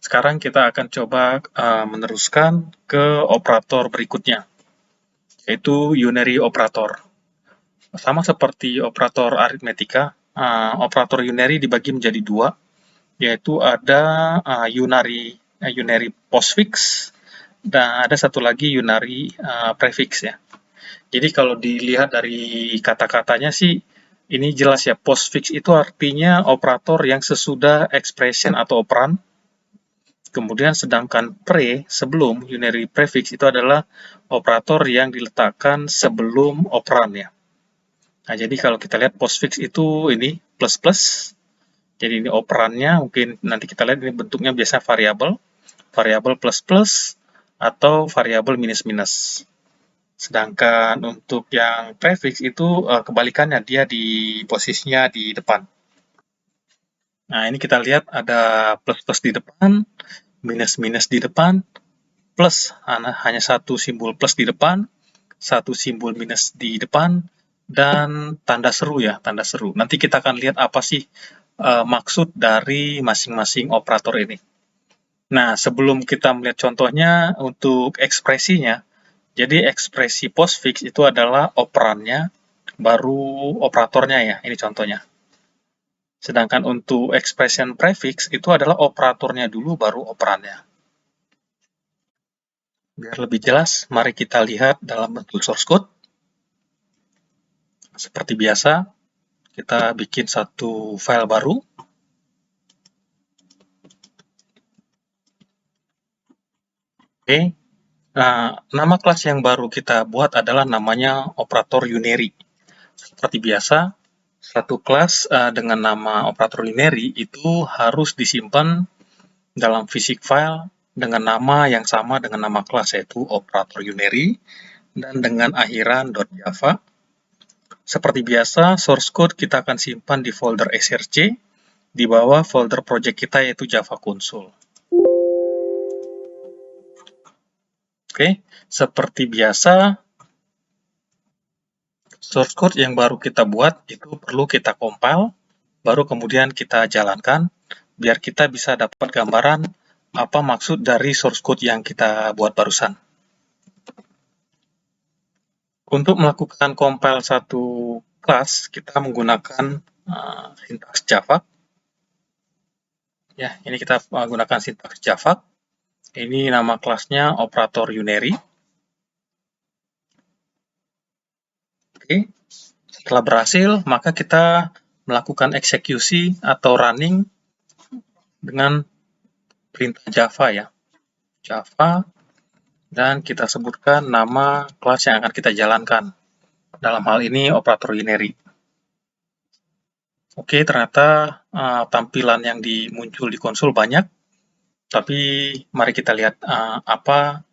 Sekarang kita akan coba meneruskan ke operator berikutnya, yaitu unary operator. Sama seperti operator aritmetika, operator unary dibagi menjadi dua, yaitu ada unary postfix dan ada satu lagi unary prefix ya. Jadi kalau dilihat dari kata-katanya sih ini jelas ya, postfix itu artinya operator yang sesudah expression atau operan. Kemudian sedangkan sebelum unary prefix itu adalah operator yang diletakkan sebelum operan ya. Nah, jadi kalau kita lihat postfix itu ini plus plus. Jadi ini operannya, mungkin nanti kita lihat ini bentuknya biasa variabel plus plus atau variabel minus minus. Sedangkan untuk yang prefix itu kebalikannya, dia di posisinya di depan. Nah, ini kita lihat ada plus plus di depan, minus minus di depan, plus hanya satu simbol plus di depan, satu simbol minus di depan, dan tanda seru ya, tanda seru. Nanti kita akan lihat apa sih maksud dari masing-masing operator ini. Nah, sebelum kita melihat contohnya untuk ekspresinya, jadi ekspresi postfix itu adalah operannya, baru operatornya ya, ini contohnya. Sedangkan untuk expression prefix itu adalah operatornya dulu, baru operannya. Biar lebih jelas, mari kita lihat dalam bentuk source code. Seperti biasa, kita bikin satu file baru. Oke, nah nama kelas yang baru kita buat adalah namanya operator unary. Seperti biasa, satu kelas dengan nama operator unary itu harus disimpan dalam physics file dengan nama yang sama dengan nama kelas, yaitu operator unary, dan dengan akhiran .java. Seperti biasa, source code kita akan simpan di folder src, di bawah folder project kita yaitu Java Console. Oke, seperti biasa, source code yang baru kita buat itu perlu kita compile, baru kemudian kita jalankan, biar kita bisa dapat gambaran apa maksud dari source code yang kita buat barusan. Untuk melakukan compile satu kelas, kita menggunakan sintaks Java. Ya, ini kita menggunakan sintaks Java. Ini nama kelasnya operator unary. Oke, setelah berhasil, maka kita melakukan eksekusi atau running dengan perintah Java ya. Java, dan kita sebutkan nama kelas yang akan kita jalankan. Dalam hal ini operator unary. Oke, ternyata tampilan yang muncul di konsol banyak. Tapi mari kita lihat apa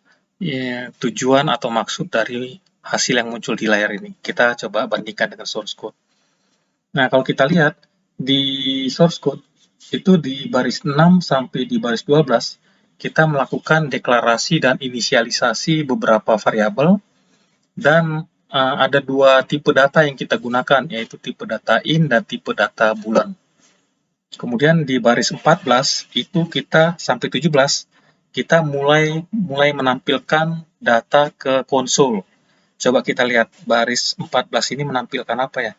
tujuan atau maksud dari hasil yang muncul di layar ini. Kita coba bandingkan dengan source code. Nah, kalau kita lihat di source code itu di baris 6 sampai di baris 12 kita melakukan deklarasi dan inisialisasi beberapa variabel, dan ada dua tipe data yang kita gunakan, yaitu tipe data in dan tipe data bulan. Kemudian di baris 14 itu kita sampai 17 kita mulai menampilkan data ke konsol. Coba kita lihat baris 14 ini menampilkan apa ya?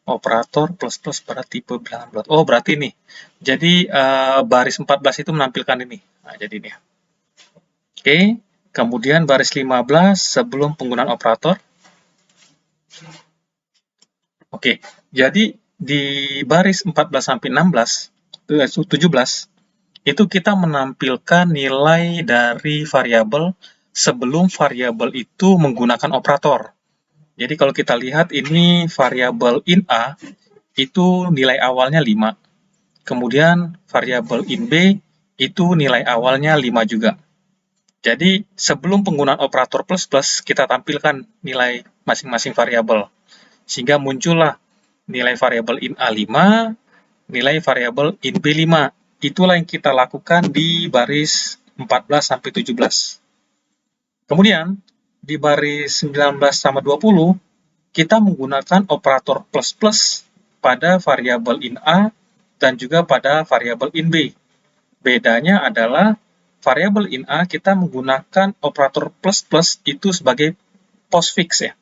Operator plus plus pada tipe bilangan bulat. Oh, berarti nih. Jadi baris 14 itu menampilkan ini. Nah, jadi ini. Oke, kemudian baris 15 sebelum penggunaan operator. Oke, jadi di baris 14 sampai 16, 17 itu kita menampilkan nilai dari variabel sebelum variabel itu menggunakan operator. Jadi kalau kita lihat ini variabel in A itu nilai awalnya 5. Kemudian variabel in B itu nilai awalnya 5 juga. Jadi sebelum penggunaan operator plus plus kita tampilkan nilai masing-masing variabel. Sehingga muncullah nilai variabel in A 5, nilai variabel in B 5. Itulah yang kita lakukan di baris 14 sampai 17. Kemudian di baris 19 sama 20 kita menggunakan operator plus plus pada variabel in A dan juga pada variabel in B. bedanya adalah variabel in A kita menggunakan operator plus itu sebagai postfix ya.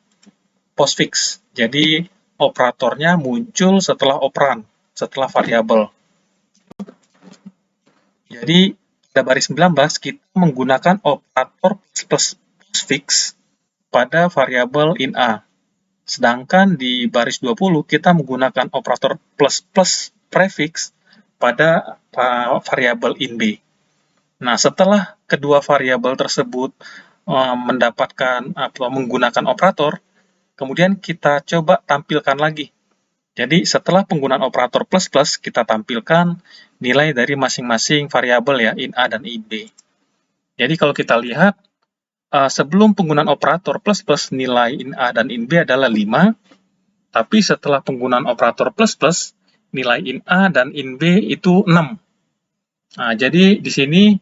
Postfix. Jadi operatornya muncul setelah operan, setelah variabel. Jadi pada baris 19 kita menggunakan operator plus postfix pada variabel in A. Sedangkan di baris 20 kita menggunakan operator plus prefix pada variabel in B. Nah, setelah kedua variabel tersebut mendapatkan atau menggunakan operator, kemudian kita coba tampilkan lagi. Jadi, setelah penggunaan operator plus, kita tampilkan nilai dari masing-masing variabel ya, in A dan in B. Jadi, kalau kita lihat, sebelum penggunaan operator plus, nilai in A dan in B adalah 5, tapi setelah penggunaan operator plus, nilai in A dan in B itu 6. Nah, jadi di sini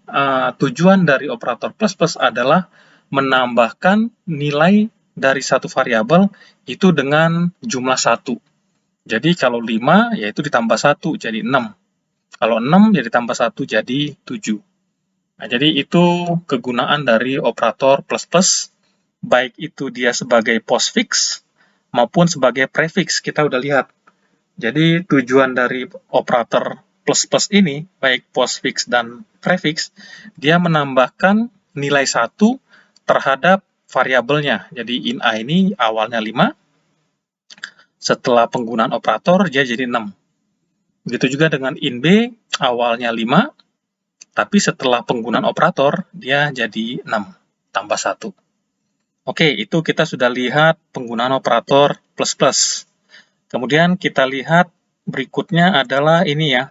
tujuan dari operator plus adalah menambahkan nilai dari satu variabel itu dengan jumlah 1. Jadi kalau 5 yaitu ditambah 1 jadi 6. Kalau 6 ya ditambah 1 jadi 7. Nah, jadi itu kegunaan dari operator plus, baik itu dia sebagai postfix maupun sebagai prefix, kita udah lihat. Jadi tujuan dari operator plus ini, baik postfix dan prefix, dia menambahkan nilai 1 terhadap variabelnya. Jadi in A ini awalnya 5, setelah penggunaan operator dia jadi 6. Begitu juga dengan in B, awalnya 5, tapi setelah penggunaan operator dia jadi 6, tambah 1. Oke, itu kita sudah lihat penggunaan operator plus. Kemudian kita lihat berikutnya adalah ini ya,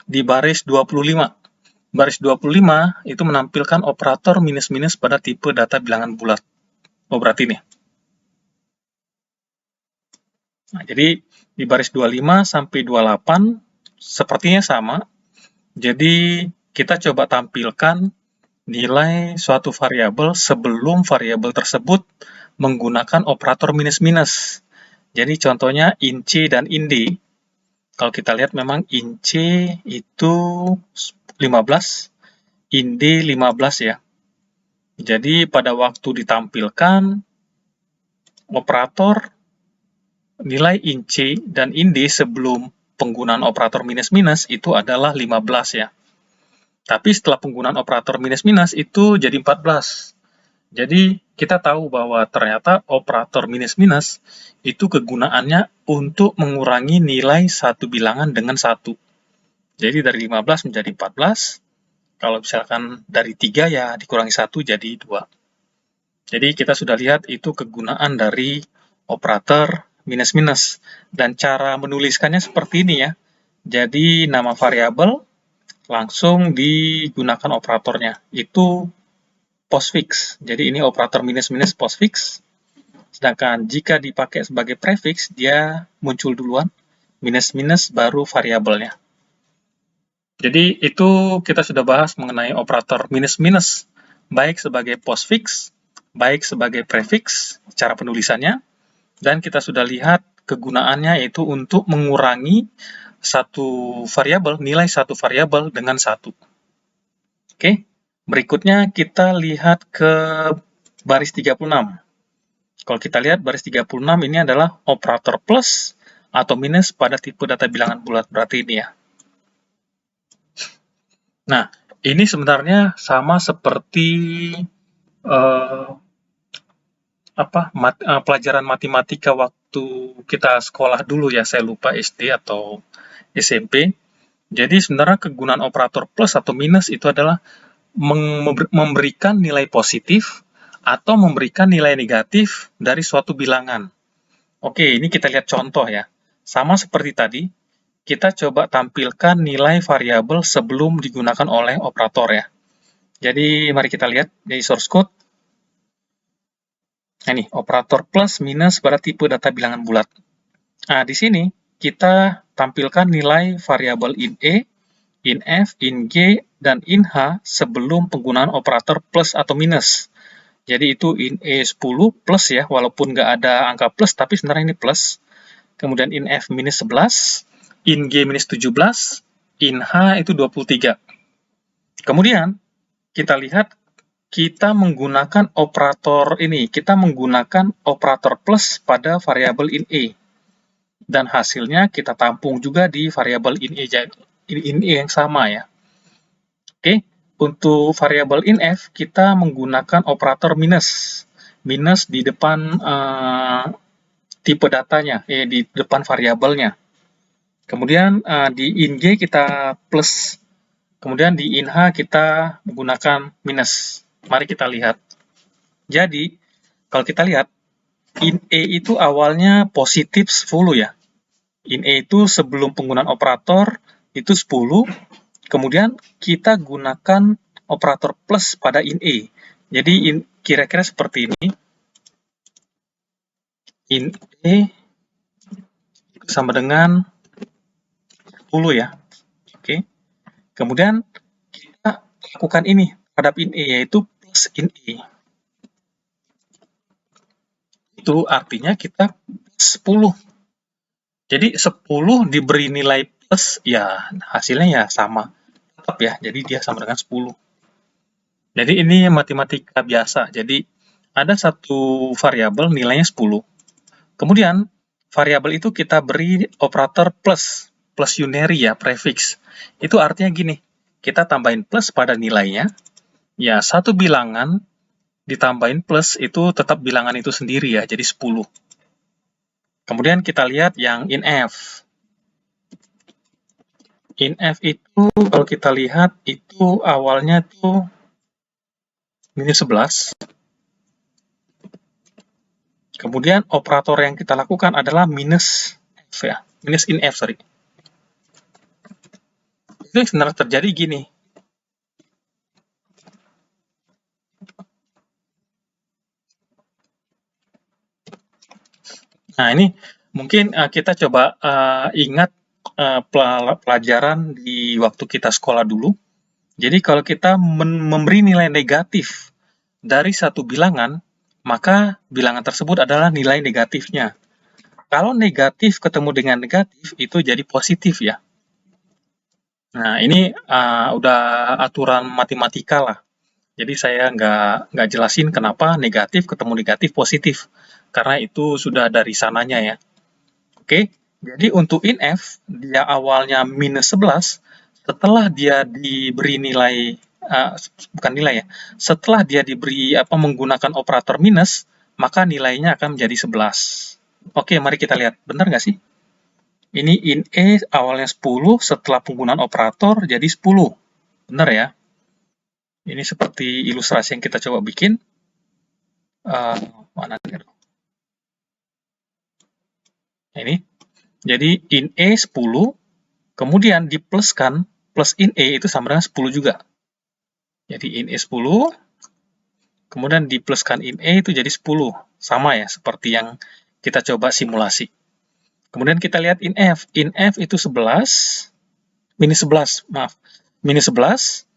di baris 25. Baris 25 itu menampilkan operator minus-minus pada tipe data bilangan bulat. Oh, berarti ini. Nah, jadi di baris 25 sampai 28 sepertinya sama. Jadi kita coba tampilkan nilai suatu variabel sebelum variabel tersebut menggunakan operator minus-minus. Jadi contohnya in C dan in D. Kalau kita lihat memang in C itu 15, in D 15 ya. Jadi pada waktu ditampilkan operator nilai in C dan in D sebelum penggunaan operator minus-minus itu adalah 15 ya. Tapi setelah penggunaan operator minus-minus itu jadi 14. Jadi kita tahu bahwa ternyata operator minus-minus itu kegunaannya untuk mengurangi nilai satu bilangan dengan 1. Jadi dari 15 menjadi 14. Kalau misalkan dari 3 ya dikurangi 1 jadi 2. Jadi kita sudah lihat itu kegunaan dari operator minus-minus. Dan cara menuliskannya seperti ini ya. Jadi nama variabel langsung digunakan operatornya. Itu postfix. Jadi ini operator minus-minus postfix. Sedangkan jika dipakai sebagai prefix, dia muncul duluan. Minus-minus baru variabelnya. Jadi itu kita sudah bahas mengenai operator minus-minus, baik sebagai postfix, baik sebagai prefix, cara penulisannya, dan kita sudah lihat kegunaannya yaitu untuk mengurangi satu variabel, nilai satu variabel dengan 1. Oke. Berikutnya kita lihat ke baris 36. Kalau kita lihat baris 36 ini adalah operator plus atau minus pada tipe data bilangan bulat, berarti ini ya. Nah, ini sebenarnya sama seperti pelajaran matematika waktu kita sekolah dulu ya, saya lupa SD atau SMP. Jadi sebenarnya kegunaan operator plus atau minus itu adalah memberikan nilai positif atau memberikan nilai negatif dari suatu bilangan. Oke, ini kita lihat contoh ya. Sama seperti tadi, kita coba tampilkan nilai variabel sebelum digunakan oleh operator ya. Jadi mari kita lihat di source code. Nah, ini operator plus minus pada tipe data bilangan bulat. Nah, di sini kita tampilkan nilai variabel in E, in F, in G, dan in H sebelum penggunaan operator plus atau minus. Jadi itu in E 10 plus ya, walaupun nggak ada angka plus, tapi sebenarnya ini plus. Kemudian in F minus 11, in G minus 17, in H itu 23. Kemudian, kita lihat kita menggunakan operator ini, kita menggunakan operator plus pada variabel in E. Dan hasilnya kita tampung juga di variabel in E yang sama ya. Oke, untuk variabel in F kita menggunakan operator minus. Minus di depan tipe datanya, di depan variabelnya. Kemudian di in G kita plus. Kemudian di in H kita menggunakan minus. Mari kita lihat. Jadi, kalau kita lihat, in E itu awalnya positif 10 ya. In E itu sebelum penggunaan operator itu 10, kemudian kita gunakan operator plus pada in E. Jadi, kira-kira seperti ini. In E sama dengan 10 ya. Oke. Kemudian, kita lakukan ini terhadap in E, yaitu plus in E. Itu artinya kita plus 10. Jadi 10 diberi nilai plus, ya hasilnya ya sama. Tetap ya, jadi dia sama dengan 10. Jadi ini matematika biasa. Jadi ada satu variabel nilainya 10. Kemudian variabel itu kita beri operator plus unary ya, prefix. Itu artinya gini, kita tambahin plus pada nilainya, ya satu bilangan ditambahin plus itu tetap bilangan itu sendiri ya, jadi 10. Kemudian kita lihat yang in F. In F itu kalau kita lihat itu awalnya tuh minus 11. Kemudian operator yang kita lakukan adalah minus F ya, minus in F, sorry. Itu yang sebenarnya terjadi gini. Nah, ini mungkin kita coba ingat pelajaran di waktu kita sekolah dulu. Jadi kalau kita memberi nilai negatif dari satu bilangan, maka bilangan tersebut adalah nilai negatifnya. Kalau negatif ketemu dengan negatif, itu jadi positif ya. Nah, ini udah aturan matematika lah. Jadi saya nggak jelasin kenapa negatif ketemu negatif positif. Karena itu sudah dari sananya ya. Oke, jadi untuk in F, dia awalnya minus 11, setelah dia diberi nilai, bukan nilai ya, setelah dia diberi menggunakan operator minus, maka nilainya akan menjadi 11. Oke, mari kita lihat. Benar nggak sih? Ini in E awalnya 10, setelah penggunaan operator jadi 10. Benar ya? Ini seperti ilustrasi yang kita coba bikin. Mana nih? Ini. Jadi in E 10, kemudian dipluskan, plus in E itu sama dengan 10 juga. Jadi in E 10, kemudian dipluskan in E itu jadi 10. Sama ya, seperti yang kita coba simulasi. Kemudian kita lihat in F. In F itu 11, minus 11, maaf. Minus 11,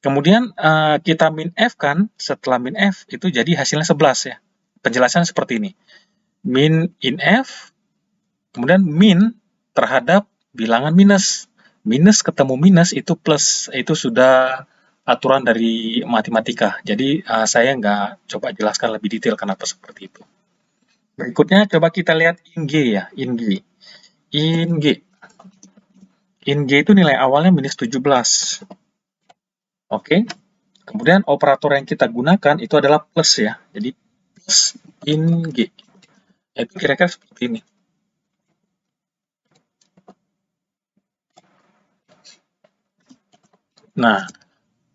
kemudian kita min F kan, setelah min F itu jadi hasilnya 11 ya. Penjelasan seperti ini. Min in F, kemudian min terhadap bilangan minus. Minus ketemu minus itu plus, itu sudah aturan dari matematika. Jadi saya nggak coba jelaskan lebih detail kenapa seperti itu. Berikutnya coba kita lihat in G ya, in G. In G. In G itu nilai awalnya minus 17. Oke. Kemudian operator yang kita gunakan itu adalah plus ya. Jadi plus in G. Itu kira-kira seperti ini. Nah,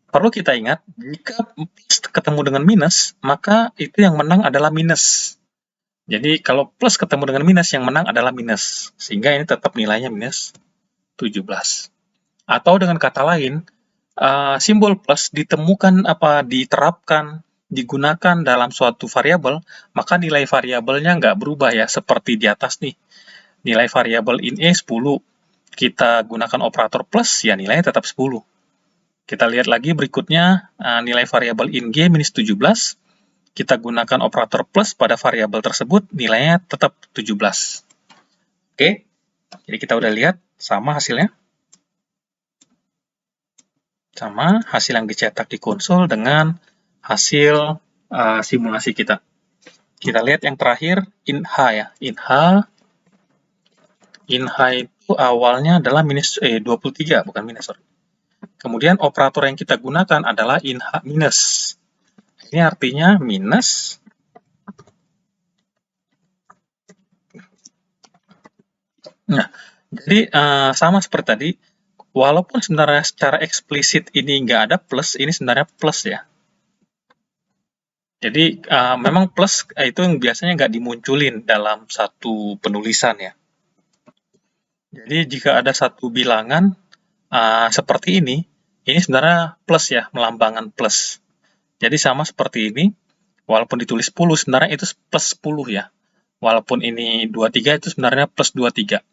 perlu kita ingat, jika plus ketemu dengan minus, maka itu yang menang adalah minus. Jadi, kalau plus ketemu dengan minus, yang menang adalah minus. Sehingga ini tetap nilainya minus 17. Atau dengan kata lain, simbol plus diterapkan, digunakan dalam suatu variabel, maka nilai variabelnya nggak berubah ya, seperti di atas nih. Nilai variabel in E 10, kita gunakan operator plus, ya nilainya tetap 10. Kita lihat lagi berikutnya, nilai variabel in G minus 17, kita gunakan operator plus pada variabel tersebut, nilainya tetap 17. Oke, jadi kita udah lihat Sama hasilnya. Sama hasil yang dicetak di konsol dengan hasil simulasi kita. Kita lihat yang terakhir, INH ya. INH itu awalnya adalah 23, bukan minus, sorry. Kemudian operator yang kita gunakan adalah INH minus. Ini artinya minus. Nah, jadi sama seperti tadi, walaupun sebenarnya secara eksplisit ini nggak ada plus, ini sebenarnya plus ya. Jadi memang plus itu yang biasanya nggak dimunculin dalam satu penulisan ya. Jadi jika ada satu bilangan seperti ini sebenarnya plus ya, melambangkan plus. Jadi sama seperti ini, walaupun ditulis 10, sebenarnya itu plus 10 ya. Walaupun ini 23, itu sebenarnya plus 23.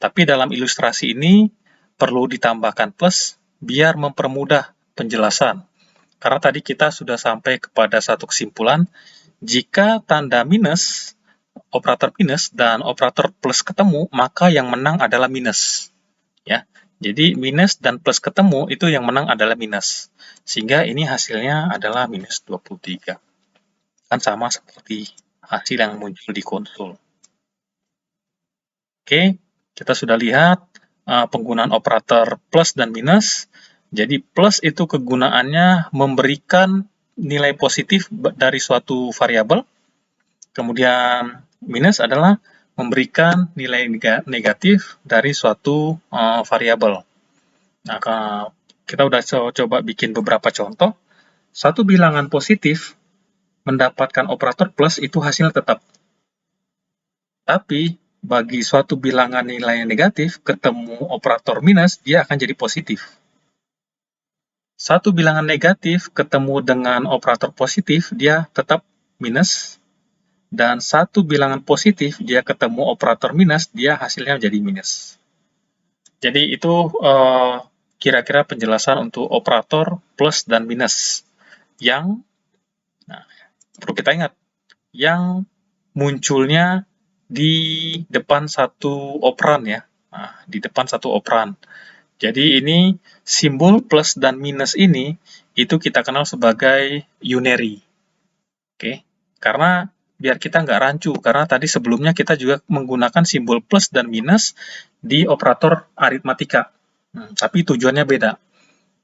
Tapi dalam ilustrasi ini perlu ditambahkan plus biar mempermudah penjelasan. Karena tadi kita sudah sampai kepada satu kesimpulan, jika tanda minus, operator minus dan operator plus ketemu, maka yang menang adalah minus. Ya, jadi minus dan plus ketemu itu yang menang adalah minus. Sehingga ini hasilnya adalah minus 23. Kan sama seperti hasil yang muncul di konsol. Oke, kita sudah lihat penggunaan operator plus dan minus. Jadi plus itu kegunaannya memberikan nilai positif dari suatu variabel. Kemudian minus adalah memberikan nilai negatif dari suatu variabel. Nah, kita udah coba bikin beberapa contoh. Satu bilangan positif mendapatkan operator plus itu hasilnya tetap. Tapi bagi suatu bilangan nilai negatif ketemu operator minus, dia akan jadi positif. Satu bilangan negatif ketemu dengan operator positif, dia tetap minus. Dan satu bilangan positif, dia ketemu operator minus, dia hasilnya jadi minus. Jadi itu kira-kira penjelasan untuk operator plus dan minus. Yang, perlu kita ingat, yang munculnya di depan satu operan ya. Nah, di depan satu operan. Jadi ini simbol plus dan minus ini itu kita kenal sebagai unary. Oke, karena biar kita nggak rancu, karena tadi sebelumnya kita juga menggunakan simbol plus dan minus di operator aritmatika. Tapi tujuannya beda.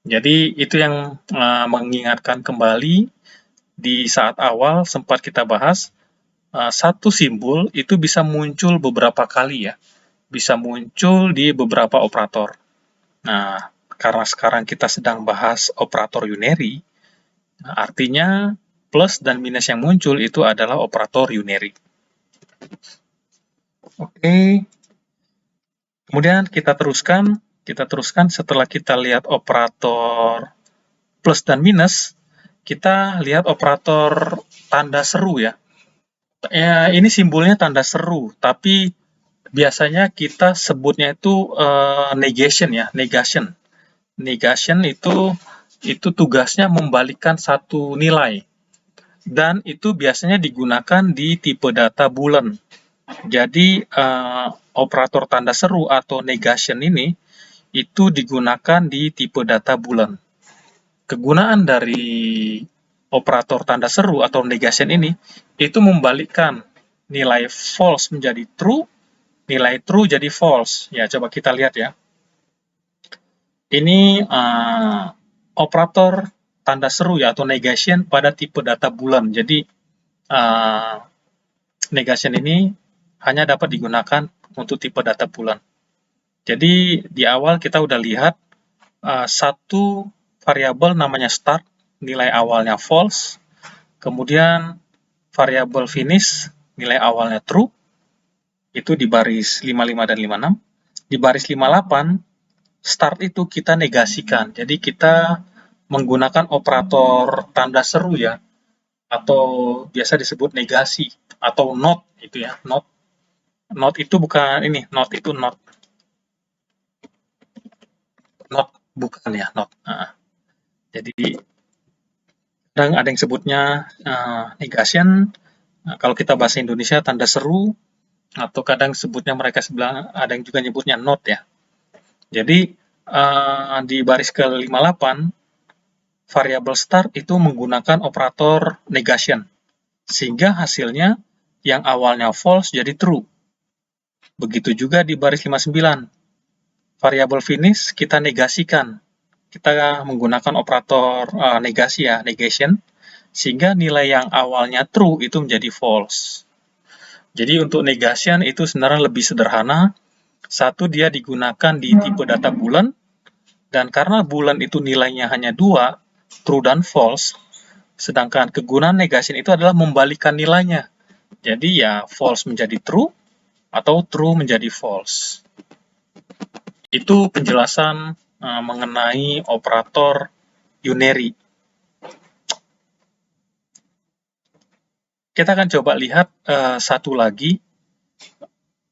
Jadi itu yang mengingatkan kembali di saat awal sempat kita bahas, satu simbol itu bisa muncul beberapa kali ya, bisa muncul di beberapa operator. Nah, karena sekarang kita sedang bahas operator unary, artinya plus dan minus yang muncul itu adalah operator unary. Oke, kemudian kita teruskan setelah kita lihat operator plus dan minus, kita lihat operator tanda seru ya. Ya, ini simbolnya tanda seru, tapi biasanya kita sebutnya itu negation ya, negation. Negation itu tugasnya membalikkan satu nilai. Dan itu biasanya digunakan di tipe data boolean. Jadi operator tanda seru atau negation ini itu digunakan di tipe data boolean. Kegunaan dari operator tanda seru atau negation ini itu membalikkan nilai false menjadi true, nilai true jadi false. Ya, coba kita lihat ya. Ini operator tanda seru ya atau negation pada tipe data boolean. Jadi negation ini hanya dapat digunakan untuk tipe data boolean. Jadi di awal kita udah lihat satu variabel namanya start, nilai awalnya false, kemudian variabel finish, nilai awalnya true, itu di baris 55 dan 56. Di baris 58, start itu kita negasikan, jadi kita menggunakan operator tanda seru ya, atau biasa disebut negasi, atau not itu ya, not. Not itu bukan ini, not itu not. Not, bukan ya, not. Jadi kadang ada yang sebutnya negation, kalau kita bahasa Indonesia tanda seru, atau kadang sebutnya mereka sebelah ada yang juga nyebutnya not ya. Jadi, di baris ke-58, variabel start itu menggunakan operator negation, sehingga hasilnya yang awalnya false jadi true. Begitu juga di baris 59, variabel finish kita negasikan. Kita menggunakan operator negasi ya, negation, sehingga nilai yang awalnya true itu menjadi false. Jadi untuk negation itu sebenarnya lebih sederhana. Satu, dia digunakan di tipe data bulan, dan karena bulan itu nilainya hanya 2, true dan false, sedangkan kegunaan negation itu adalah membalikan nilainya. Jadi ya false menjadi true, atau true menjadi false. Itu penjelasan mengenai operator unary. Kita akan coba lihat satu lagi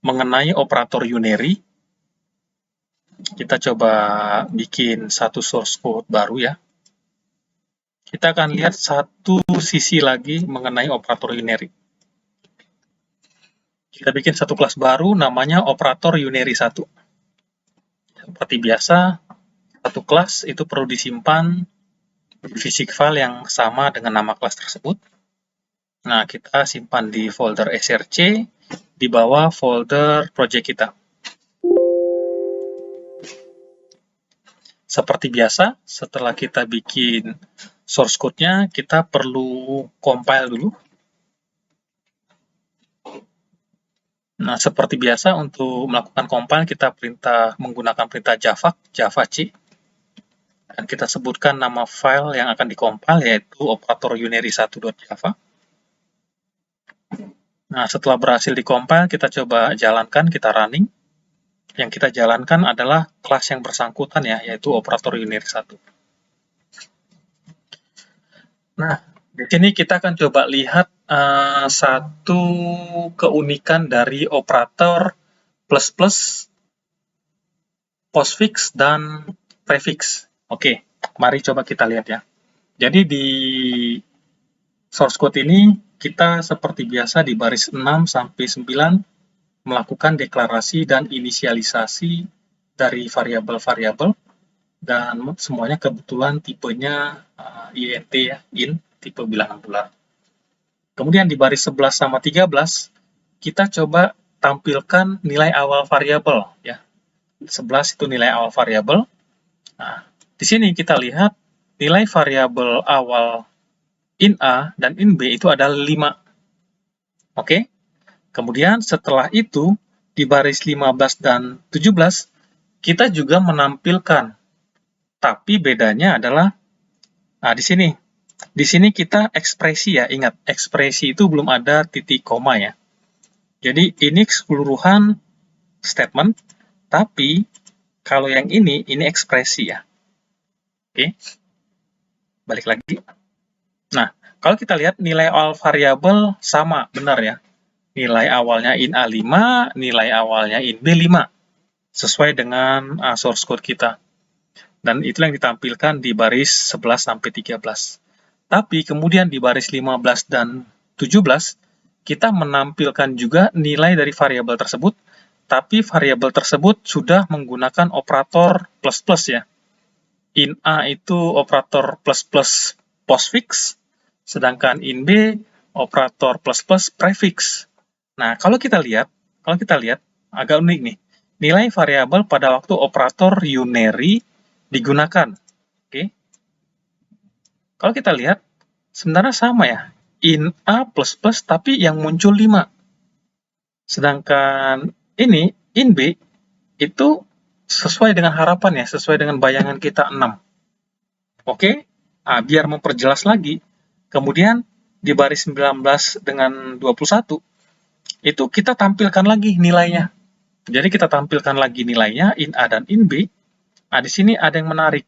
mengenai operator unary. Kita coba bikin satu source code baru ya. Kita akan lihat satu sisi lagi mengenai operator unary. Kita bikin satu kelas baru namanya operator unary 1. Seperti biasa, satu kelas itu perlu disimpan di physics file yang sama dengan nama kelas tersebut. Nah, kita simpan di folder src di bawah folder project kita. Seperti biasa, setelah kita bikin source code-nya, kita perlu compile dulu. Nah, seperti biasa, untuk melakukan compile, kita menggunakan perintah javac, dan kita sebutkan nama file yang akan dikompil, yaitu operator unary1.java. Nah, setelah berhasil dikompil, kita coba jalankan, kita running. Yang kita jalankan adalah kelas yang bersangkutan ya, yaitu operator unary1. Nah, di sini kita akan coba lihat satu keunikan dari operator plus, postfix, dan prefix. Oke, mari coba kita lihat ya. Jadi di source code ini, kita seperti biasa di baris 6-9 melakukan deklarasi dan inisialisasi dari variabel-variabel, dan semuanya kebetulan tipenya int ya, int, tipe bilangan bulat. Kemudian di baris 11-13, kita coba tampilkan nilai awal variabel ya. 11 itu nilai awal variabel. Nah, di sini kita lihat nilai variabel awal int A dan int B itu adalah 5. Oke. Kemudian setelah itu di baris 15 dan 17 kita juga menampilkan, tapi bedanya adalah di sini. Di sini kita ekspresi ya, ingat ekspresi itu belum ada titik koma ya. Jadi ini keseluruhan statement, tapi kalau yang ini ekspresi ya. Oke. Balik lagi. Nah, kalau kita lihat nilai awal variabel sama, benar ya. Nilai awalnya int A 5, nilai awalnya int B 5. Sesuai dengan source code kita. Dan itu yang ditampilkan di baris 11-13. Tapi kemudian di baris 15 dan 17, kita menampilkan juga nilai dari variabel tersebut, tapi variabel tersebut sudah menggunakan operator plus ya. Int A itu operator plus postfix, sedangkan int B operator plus prefix. Nah, kalau kita lihat agak unik nih. Nilai variabel pada waktu operator unary digunakan. Oke. Kalau kita lihat sebenarnya sama ya. Int A plus tapi yang muncul 5. Sedangkan ini int B itu sesuai dengan harapan ya, sesuai dengan bayangan kita 6. Oke. Nah, biar memperjelas lagi, kemudian di baris 19 dengan 21 itu kita tampilkan lagi nilainya. Jadi kita tampilkan lagi nilainya int A dan int B. Nah, di sini ada yang menarik.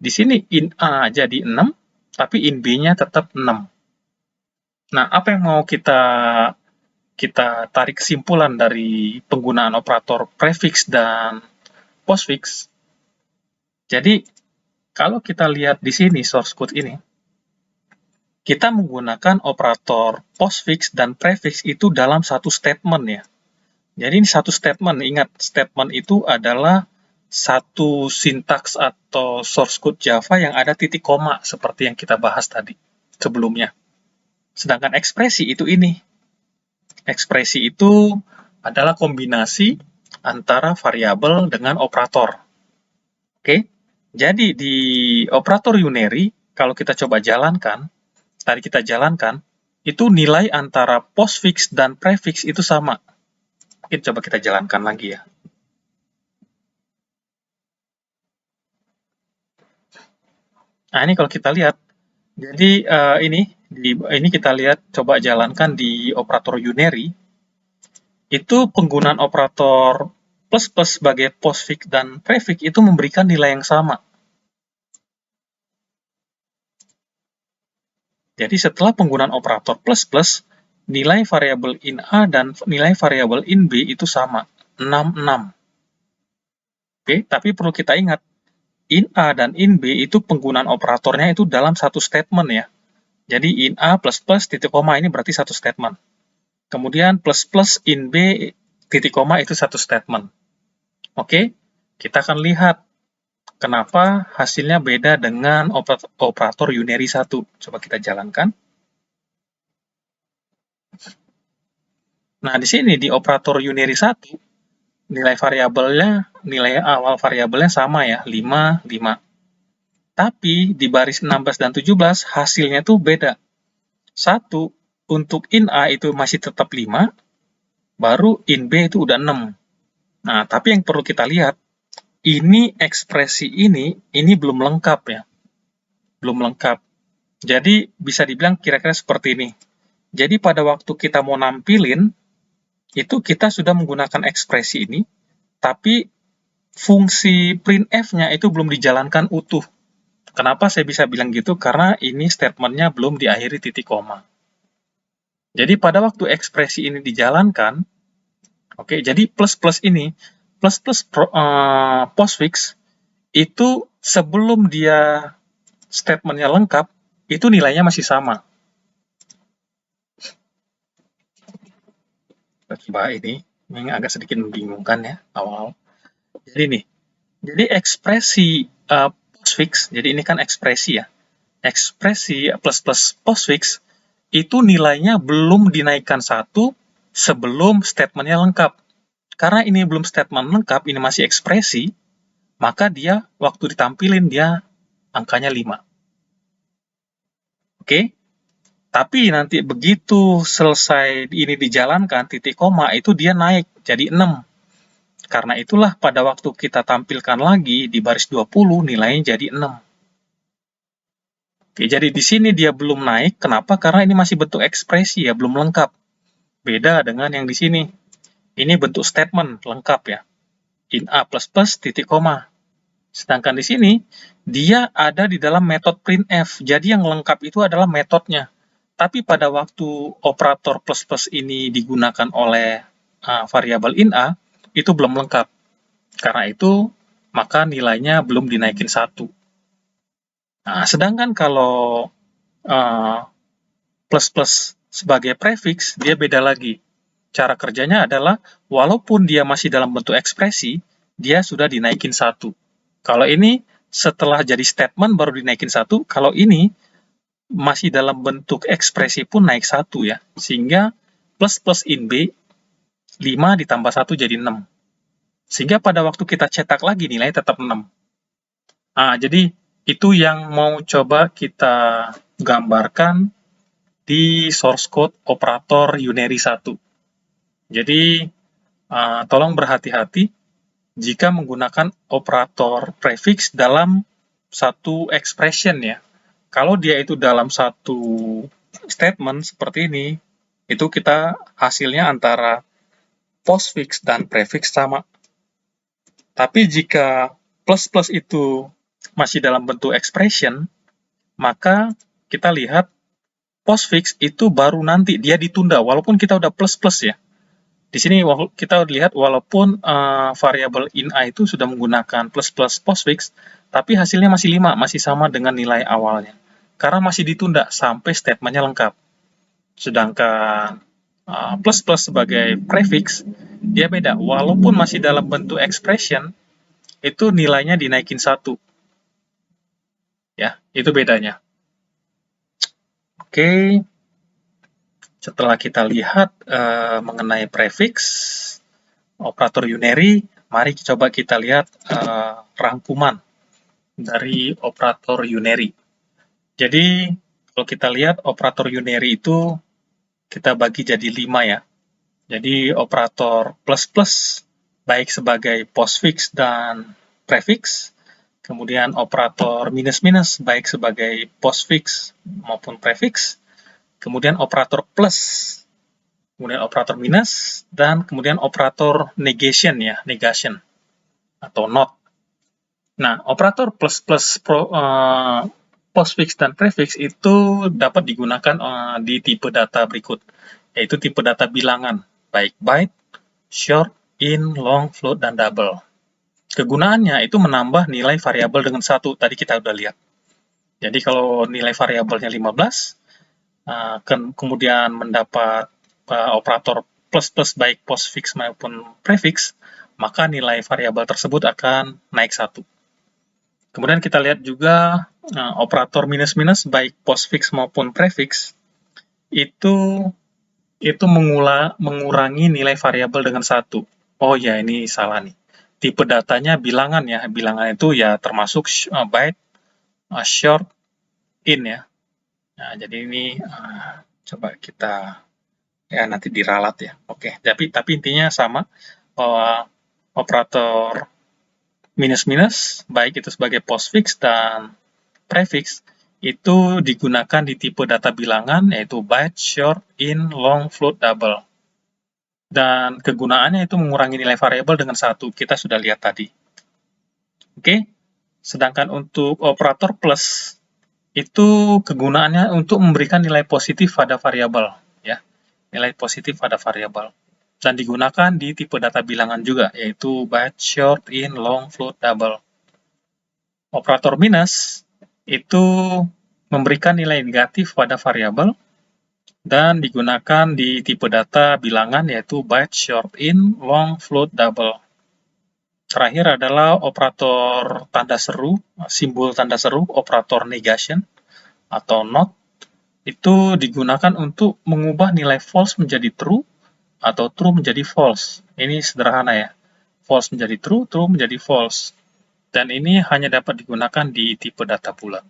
Di sini int A jadi 6, tapi int B-nya tetap 6. Nah, apa yang mau kita tarik kesimpulan dari penggunaan operator prefix dan postfix? Jadi, kalau kita lihat di sini source code ini, kita menggunakan operator postfix dan prefix itu dalam satu statement ya. Jadi ini satu statement, ingat statement itu adalah satu sintaks atau source code Java yang ada titik koma seperti yang kita bahas tadi sebelumnya. Sedangkan ekspresi itu ini. Ekspresi itu adalah kombinasi antara variabel dengan operator. Oke, jadi di operator unary, kalau kita coba jalankan, tadi kita jalankan, itu nilai antara postfix dan prefix itu sama. Mungkin coba kita jalankan lagi ya. Nah, ini kalau kita lihat, jadi ini kita lihat, coba jalankan di operator unary, itu penggunaan operator plus sebagai postfix dan prefix itu memberikan nilai yang sama. Jadi setelah penggunaan operator plus, nilai variabel in A dan nilai variabel in B itu sama, 66. Oke, tapi perlu kita ingat, in A dan in B itu penggunaan operatornya itu dalam satu statement ya. Jadi in A plus titik koma ini berarti satu statement. Kemudian plus in B titik koma itu satu statement. Oke, kita akan lihat kenapa hasilnya beda dengan operator unary 1. Coba kita jalankan. Nah, di sini di operator unary 1, nilai awal variabelnya sama ya, 5, 5. Tapi di baris 16 dan 17 hasilnya tuh beda. 1, untuk in A itu masih tetap 5, baru in B itu udah 6. Nah, tapi yang perlu kita lihat, ini ekspresi ini belum lengkap ya. Belum lengkap. Jadi bisa dibilang kira-kira seperti ini. Jadi pada waktu kita mau nampilin, itu kita sudah menggunakan ekspresi ini, tapi fungsi printf-nya itu belum dijalankan utuh. Kenapa saya bisa bilang gitu? Karena ini statement-nya belum diakhiri titik koma. Jadi pada waktu ekspresi ini dijalankan, oke, jadi plus ini, postfix, itu sebelum dia statement-nya lengkap, itu nilainya masih sama. Coba ini agak sedikit membingungkan ya, awal. Jadi nih, jadi ekspresi postfix, jadi ini kan ekspresi ya, ekspresi plus postfix, itu nilainya belum dinaikkan 1 sebelum statement-nya lengkap. Karena ini belum statement lengkap, ini masih ekspresi, maka dia waktu ditampilin dia angkanya 5. Oke? Tapi nanti begitu selesai ini dijalankan, titik koma itu dia naik jadi 6. Karena itulah pada waktu kita tampilkan lagi di baris 20 nilainya jadi 6. Oke, jadi di sini dia belum naik. Kenapa? Karena ini masih bentuk ekspresi ya, belum lengkap. Beda dengan yang di sini. Ini bentuk statement lengkap ya. In A plus titik koma. Sedangkan di sini, dia ada di dalam metode printf. Jadi yang lengkap itu adalah metodenya. Tapi pada waktu operator plus ini digunakan oleh variabel in A, itu belum lengkap. Karena itu, maka nilainya belum dinaikin 1. Nah, sedangkan kalau plus sebagai prefix, dia beda lagi. Cara kerjanya adalah, walaupun dia masih dalam bentuk ekspresi, dia sudah dinaikin 1. Kalau ini, setelah jadi statement baru dinaikin 1, kalau ini, masih dalam bentuk ekspresi pun naik 1 ya. Sehingga plus in B, 5 ditambah 1 jadi 6. Sehingga pada waktu kita cetak lagi, nilainya tetap 6. Nah, jadi itu yang mau coba kita gambarkan di source code operator unary 1. Jadi, tolong berhati-hati jika menggunakan operator prefix dalam satu expression ya. Kalau dia itu dalam satu statement seperti ini, itu kita hasilnya antara postfix dan prefix sama. Tapi jika plus itu masih dalam bentuk expression, maka kita lihat postfix itu baru nanti dia ditunda, walaupun kita udah plus ya. Di sini kita lihat walaupun variabel in A itu sudah menggunakan plus postfix, tapi hasilnya masih 5, masih sama dengan nilai awalnya. Karena masih ditunda sampai statementnya lengkap. Sedangkan plus sebagai prefix, dia beda. Walaupun masih dalam bentuk expression, itu nilainya dinaikin 1. Ya, itu bedanya. Oke, setelah kita lihat mengenai prefix, operator unary, mari coba kita lihat rangkuman dari operator unary. Jadi, kalau kita lihat operator unary itu kita bagi jadi 5 ya. Jadi, operator plus-plus baik sebagai postfix dan prefix, kemudian operator minus-minus baik sebagai postfix maupun prefix, kemudian operator plus, kemudian operator minus, dan kemudian operator negation ya, negation atau not. Nah, operator plus-plus postfix dan prefix itu dapat digunakan di tipe data berikut, yaitu tipe data bilangan, baik byte, short, in, long, float, dan double. Kegunaannya itu menambah nilai variabel dengan 1, tadi kita udah lihat. Jadi kalau nilai variabelnya 15, kemudian mendapat operator plus-plus baik postfix maupun prefix, maka nilai variabel tersebut akan naik 1. Kemudian kita lihat juga operator minus-minus baik postfix maupun prefix itu mengurangi nilai variabel dengan 1. Oh ya, ini salah nih. Tipe datanya bilangan ya. Bilangan itu ya termasuk byte, short, in ya. Nah, jadi ini coba kita ya nanti diralat ya. Oke, tapi intinya sama bahwa operator minus-minus baik itu sebagai postfix dan prefix itu digunakan di tipe data bilangan yaitu byte, short, in, long, float, double. Dan kegunaannya itu mengurangi nilai variabel dengan 1. Kita sudah lihat tadi. Oke. Sedangkan untuk operator plus itu kegunaannya untuk memberikan nilai positif pada variabel ya. Nilai positif pada variabel. Dan digunakan di tipe data bilangan juga yaitu byte, short, in, long, float, double. Operator minus itu memberikan nilai negatif pada variabel dan digunakan di tipe data bilangan yaitu byte, short, in, long, float, double. Terakhir adalah operator tanda seru, simbol tanda seru, operator negation atau not. Itu digunakan untuk mengubah nilai false menjadi true atau true menjadi false. Ini sederhana ya. False menjadi true, true menjadi false. Dan ini hanya dapat digunakan di tipe data bulat.